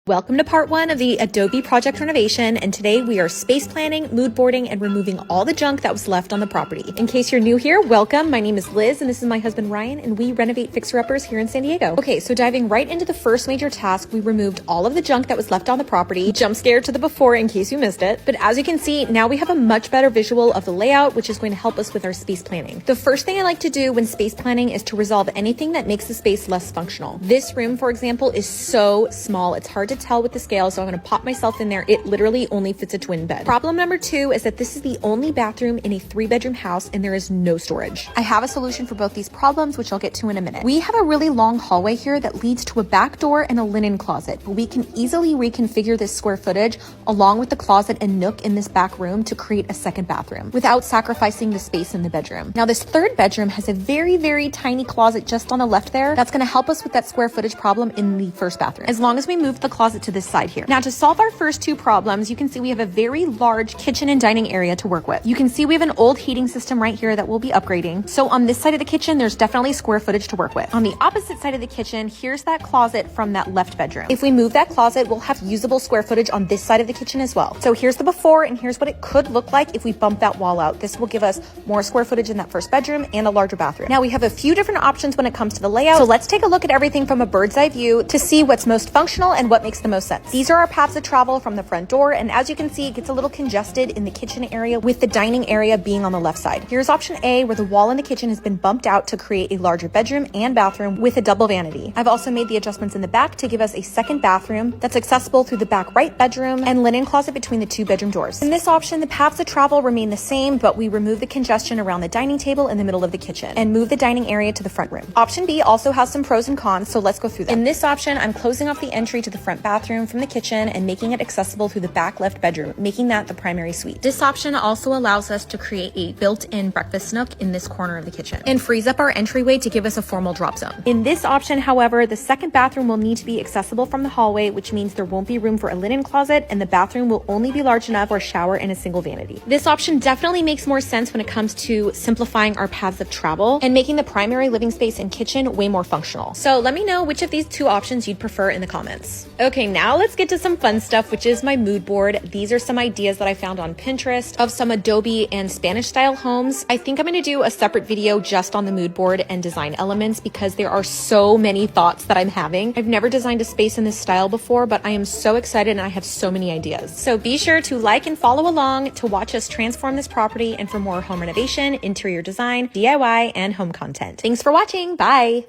Welcome to part one of the Adobe Project renovation, and today we are space planning, mood boarding, and removing all the junk that was left on the property. In case you're new here, welcome. My name is Liz, and this is my husband Ryan, and we renovate fixer-uppers here in San Diego. Okay, so diving right into the first major task, we removed all of the junk that was left on the property. Jump scare to the before in case you missed it. But as you can see, now we have a much better visual of the layout, which is going to help us with our space planning. The first thing I like to do when space planning is to resolve anything that makes the space less functional. This room, for example, is so small. It's hard to tell with the scale, so I'm going to pop myself in there. It literally only fits a twin bed. Problem number two is that this is the only bathroom in a 3-bedroom house and there is no storage. I have a solution for both these problems, which I'll get to in a minute. We have a really long hallway here that leads to a back door and a linen closet, but we can easily reconfigure this square footage along with the closet and nook in this back room to create a second bathroom without sacrificing the space in the bedroom. Now, this third bedroom has a very, very tiny closet just on the left there. That's going to help us with that square footage problem in the first bathroom, as long as we move the closet to this side here. Now, to solve our first two problems, you can see we have a very large kitchen and dining area to work with. You can see we have an old heating system right here that we'll be upgrading. So on this side of the kitchen, there's definitely square footage to work with. On the opposite side of the kitchen, here's that closet from that left bedroom. If we move that closet, we'll have usable square footage on this side of the kitchen as well. So here's the before, and here's what it could look like if we bump that wall out. This will give us more square footage in that first bedroom and a larger bathroom. Now, we have a few different options when it comes to the layout. So let's take a look at everything from a bird's eye view to see what's most functional and what makes the most sense. These are our paths of travel from the front door, and as you can see, it gets a little congested in the kitchen area with the dining area being on the left side. Here's option A, where the wall in the kitchen has been bumped out to create a larger bedroom and bathroom with a double vanity. I've also made the adjustments in the back to give us a second bathroom that's accessible through the back right bedroom and linen closet between the 2 bedroom doors. In this option, the paths of travel remain the same, but we remove the congestion around the dining table in the middle of the kitchen and move the dining area to the front room. Option B also has some pros and cons, so let's go through them. In this option, I'm closing off the entry to the front bathroom from the kitchen and making it accessible through the back left bedroom, making that the primary suite. This option also allows us to create a built-in breakfast nook in this corner of the kitchen and frees up our entryway to give us a formal drop zone. In this option, however, the second bathroom will need to be accessible from the hallway, which means there won't be room for a linen closet, and the bathroom will only be large enough for a shower and a single vanity. This option definitely makes more sense when it comes to simplifying our paths of travel and making the primary living space and kitchen way more functional. So let me know which of these two options you'd prefer in the comments. Okay, now let's get to some fun stuff, which is my mood board. These are some ideas that I found on Pinterest of some Adobe and Spanish style homes. I think I'm going to do a separate video just on the mood board and design elements because there are so many thoughts that I'm having. I've never designed a space in this style before, but I am so excited and I have so many ideas. So be sure to like and follow along to watch us transform this property and for more home renovation, interior design, DIY, and home content. Thanks for watching. Bye.